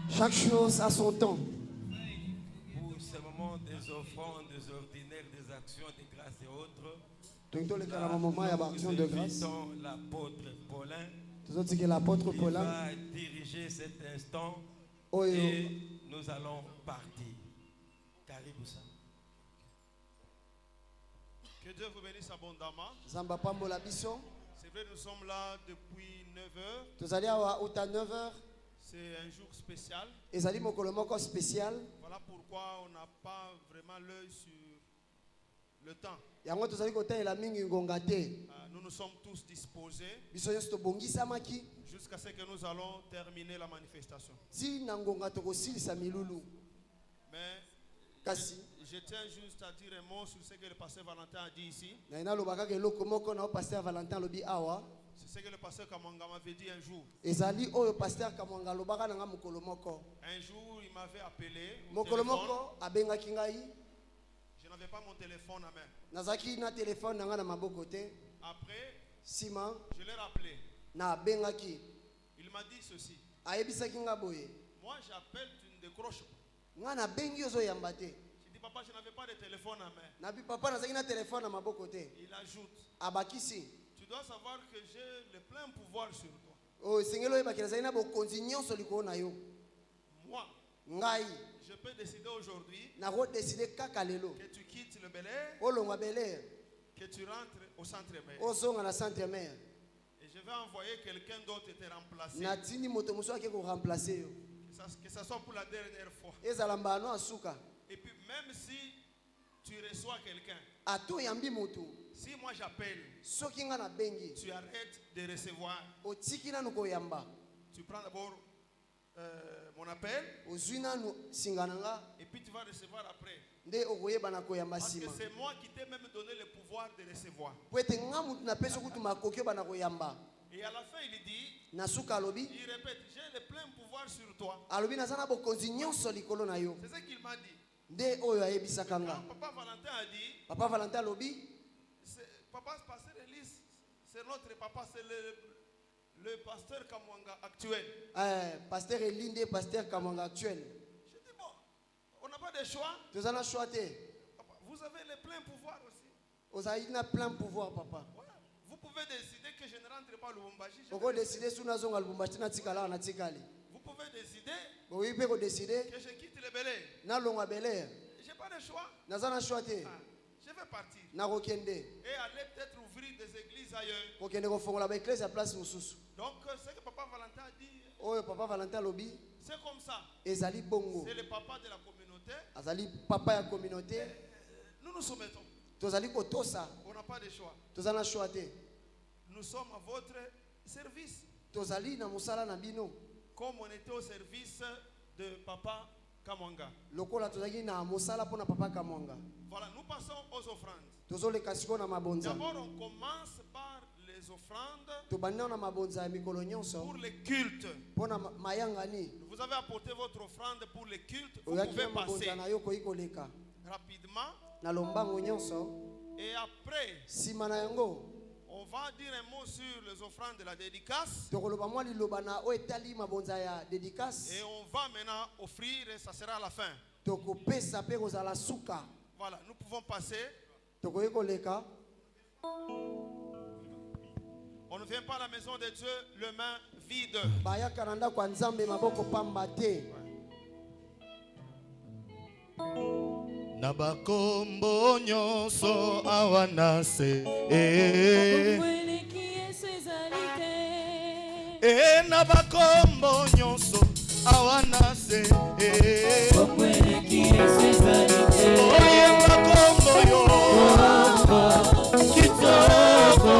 Chaque chose a son temps. Pour ce moment des offrandes, des ordinaires, des actions de grâce et autres, nous invitons l'apôtre Paulin qui va diriger cet instant et nous allons partir. Kariboussa. Que Dieu vous bénisse abondamment. Zamba pambola biso. C'est vrai, nous sommes là depuis 9h. Tozali awa uta 9h. C'est un jour spécial. Ezali mokolo moko spécial. Voilà pourquoi on n'a pas vraiment l'œil sur le temps. Yango tozali kotela mingi ngonga te. Nous nous sommes tous disposés. Biso nyonso tobongisamaki. Jusqu'à ce que nous allons terminer la manifestation. Si na ngonga tokosilisa milulu. Mais kasi je tiens juste à dire un mot sur ce que le pasteur Valentin a dit ici. Na ina lobaka ke loko moko na pasteur Valentin lobi awa. C'est ce que le pasteur Kamwanga m'avait dit un jour. Ezali oyo pasteur Kamwanga lobaka nanga mokolo moko. Un jour, il m'avait appelé. Mokolo moko abengaki ngai. Je n'avais pas mon téléphone à main. Nazaki na téléphone nanga na maboko te. Après, sima, je l'ai rappelé. Na bengaki. Il m'a dit ceci. Ayebisaki nga boye. Moi j'appelle, tu ne décroches pas. Nga na bengi ozo yamba te. Je dis papa, je n'avais pas de téléphone à main. Na bi papa nazaki na téléphone na maboko te. Il ajoute. Abakisi. Tu dois savoir que j'ai le plein pouvoir sur toi. Oh, sengelo yebaki nazaki na bokonzi nyonso likolo na yo. Moi, ngai, je peux décider aujourd'hui que tu quittes le Bel Air, que tu rentres au centre-mer. Et je vais envoyer quelqu'un d'autre te remplacer. Que ça soit pour la dernière fois. Et puis même si tu reçois quelqu'un, si moi j'appelle, tu arrêtes de recevoir. Tu prends d'abord mon appel. Et puis tu vas recevoir après. Parce que c'est moi qui t'ai même donné le pouvoir de recevoir. Et à la fin il dit, il répète, j'ai le plein pouvoir sur toi. C'est ce qu'il m'a dit. Quand Papa Valentin a dit, papa, pasteur Elise, c'est notre papa, c'est le pasteur Kamwanga actuel. Pasteur Elinde, pasteur Kamwanga actuel. Je dis bon, on n'a pas de choix. Vous avez choix. Vous avez le plein pouvoir aussi. Vous avez plein pouvoir, papa. Ouais. Vous pouvez décider que je ne rentre pas au Lubumbashi. Vous pouvez décider si vous avez Lubumbashi. Vous pouvez décider que je quitte le Bel Air. Je n'ai pas de choix. Je vais partir. Et aller peut-être ouvrir des églises ailleurs. Donc, ce que Papa Valentin a dit, c'est comme ça. C'est le papa de la communauté. Nous nous soumettons. On n'a pas de choix. Nous sommes à votre service. Comme on était au service de Papa Kamwanga. Voilà, nous passons aux offrandes. D'abord, on commence par les offrandes pour les cultes. Vous avez apporté votre offrande pour les cultes. Vous pouvez passer rapidement. Et après, on va dire un mot sur les offrandes de la dédicace. Et on va maintenant offrir et ça sera à la fin. Voilà, nous pouvons passer. On ne vient pas à la maison de Dieu les mains vides. Nabakombo nyonso awanase nabakombo nyonso awanase oye makombo yo kitoko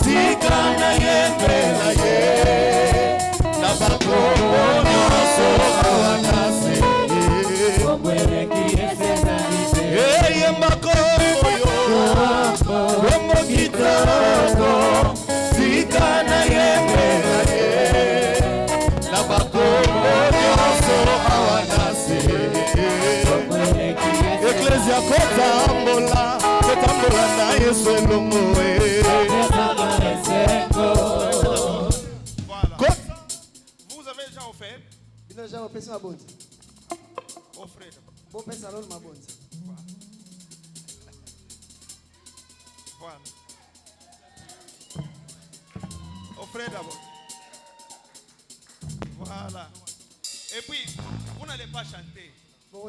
sikana yembela ye nabakombo nyonso awanase eye makombo yo rombo kitoko sikana yembela ye nabakombo nyonso awanase Ecclesia kotambola na Yesu elongo Vous avez déjà offert? Offrez. Voilà. Offrez d'abord. Voilà. Et puis, vous n'allez pas chanter. Vous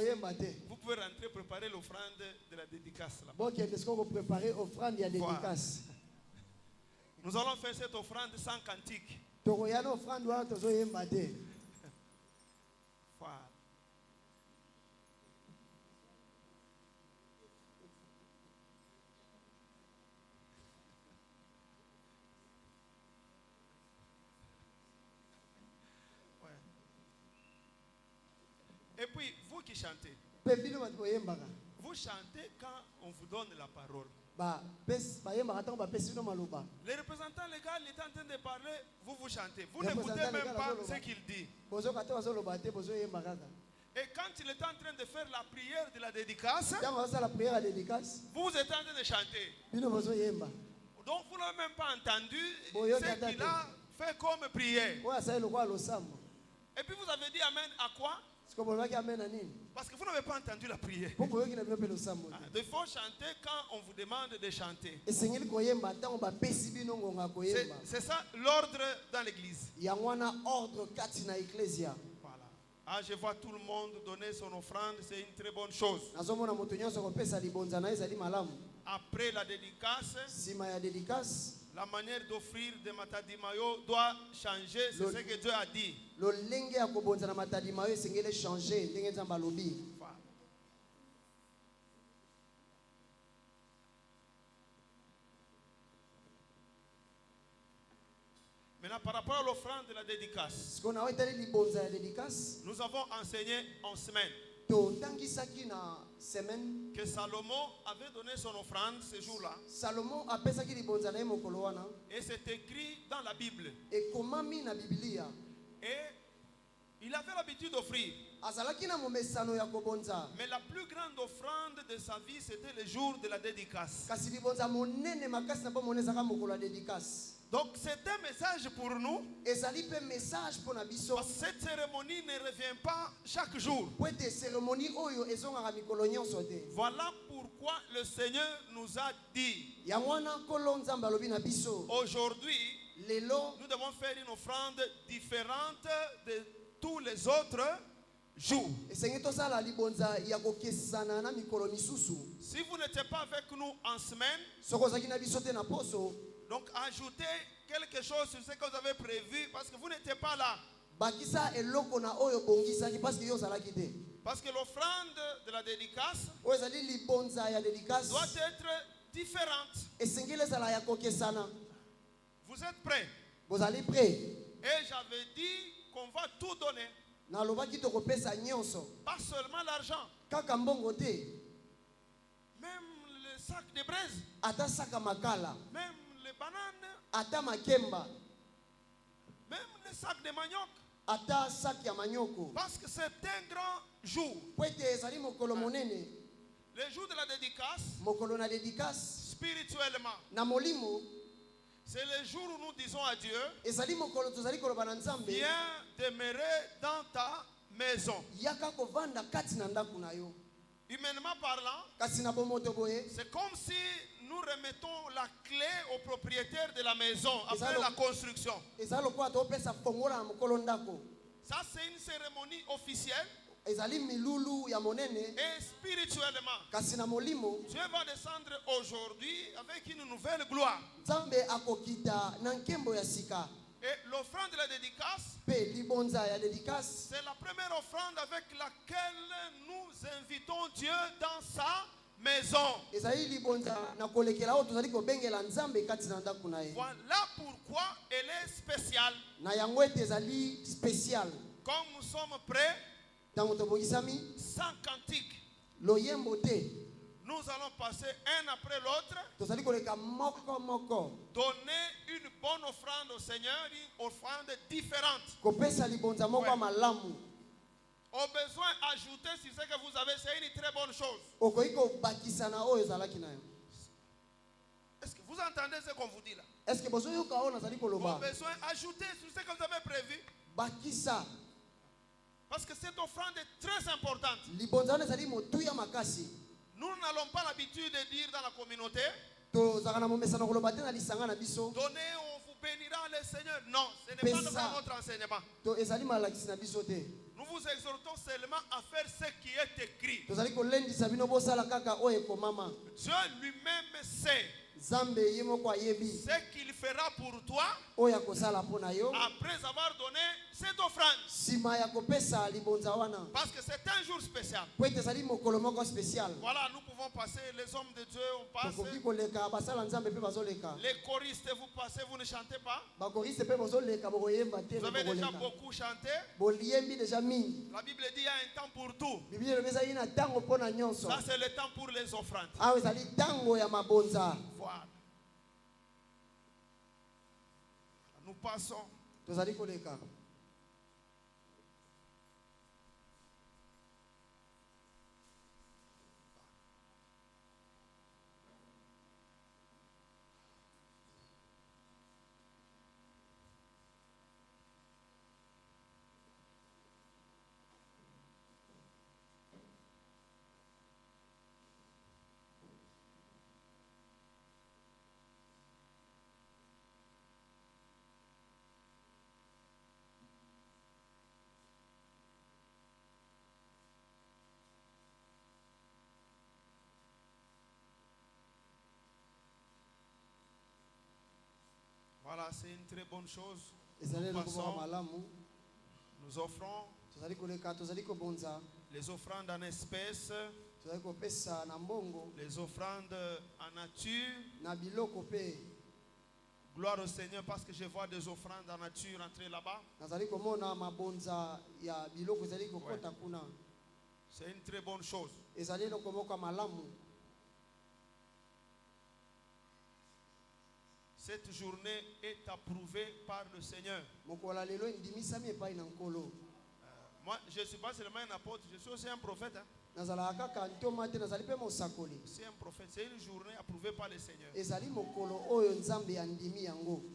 pouvez rentrer, préparer l'offrande de la dédicace. Voilà. Nous allons faire cette offrande sans cantique. Voilà. Et puis, vous qui chantez, vous chantez quand on vous donne la parole. Le représentant légal est en train de parler, vous chantez. Vous n'écoutez même pas ce qu'il dit. Et quand il est en train de faire la prière de la dédicace, vous êtes en train de chanter. Donc vous n'avez même pas entendu ce qu'il a fait comme prière. Et puis vous avez dit Amen à quoi? Parce que vous n'avez pas entendu la prière. Il faut chanter quand on vous demande de chanter. C'est ça l'ordre dans l'église. Voilà. Ah, je vois tout le monde donner son offrande, c'est une très bonne chose. Après la dédicace, la manière d'offrir des matadimayo doit changer, c'est ce que Dieu a dit. Maintenant, par rapport à l'offrande de la dédicace, nous avons enseigné en semaine que Salomon avait donné son offrande ce jour-là. Et c'est écrit dans la Bible. Et il avait l'habitude d'offrir. Mais la plus grande offrande de sa vie, c'était le jour de la dédicace. Donc c'est un message pour nous. Parce que cette cérémonie ne revient pas chaque jour. Voilà pourquoi le Seigneur nous a dit, aujourd'hui, nous devons faire une offrande différente de tous les autres jours. Si vous n'êtes pas avec nous en semaine, donc ajoutez quelque chose sur ce que vous avez prévu parce que vous n'étiez pas là. Parce que l'offrande de la dédicace doit être différente. Vous êtes prêts? Et j'avais dit qu'on va tout donner. Pas seulement l'argent. Même le sac de braise. Même les bananes. Même le sac de manioc. Parce que c'est un grand jour. Le jour de la dédicace, spirituellement, c'est le jour où nous disons à Dieu, viens demeurer dans ta maison. Humainement parlant, c'est comme si nous remettons la clé au propriétaire de la maison après la construction. Ça, c'est une cérémonie officielle. Et spirituellement, Dieu va descendre aujourd'hui avec une nouvelle gloire. Et l'offrande de la dédicace, c'est la première offrande avec laquelle nous invitons Dieu dans sa maison. Voilà pourquoi elle est spéciale. Comme nous sommes prêts, sans cantique, nous allons passer un après l'autre, donner une bonne offrande au Seigneur, une offrande différente. Ouais. Au besoin, ajouter sur ce que vous avez, c'est une très bonne chose. Est-ce que vous entendez ce qu'on vous dit là? Au besoin, ajouter sur ce que vous avez prévu. Parce que cette offrande est très importante. Nous n'avons pas l'habitude de dire dans la communauté, donnez, on vous bénira le Seigneur. Non, ce n'est pas notre enseignement. Nous vous exhortons seulement à faire ce qui est écrit. Dieu lui-même sait ce qu'il fera pour toi après avoir donné cette offrande. Parce que c'est un jour spécial. Voilà, nous pouvons passer, les hommes de Dieu, on passe. Les choristes, vous passez, vous ne chantez pas. Vous avez déjà beaucoup chanté. La Bible dit qu'il y a un temps pour tout. Ça, c'est le temps pour les offrandes. Voilà. Nous passons. Voilà, c'est une très bonne chose. Nous passons, nous offrons les offrandes en espèces, les offrandes en nature. Gloire au Seigneur parce que je vois des offrandes en nature entrer là-bas. Ouais. C'est une très bonne chose. Cette journée est approuvée par le Seigneur. Moi, je ne suis pas seulement un apôtre, je suis aussi un prophète. Hein. C'est un prophète. C'est une journée approuvée par le Seigneur.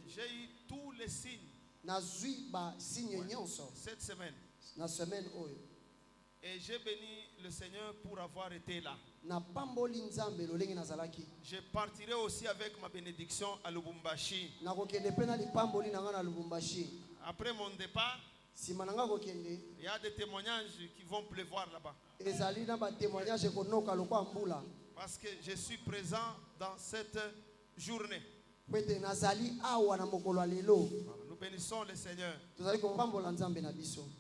J'ai eu tous les signes cette semaine. Et j'ai béni le Seigneur pour avoir été là. Je partirai aussi avec ma bénédiction à Lubumbashi. Après mon départ, il y a des témoignages qui vont pleuvoir là-bas. Parce que je suis présent dans cette journée. Nous bénissons le Seigneur.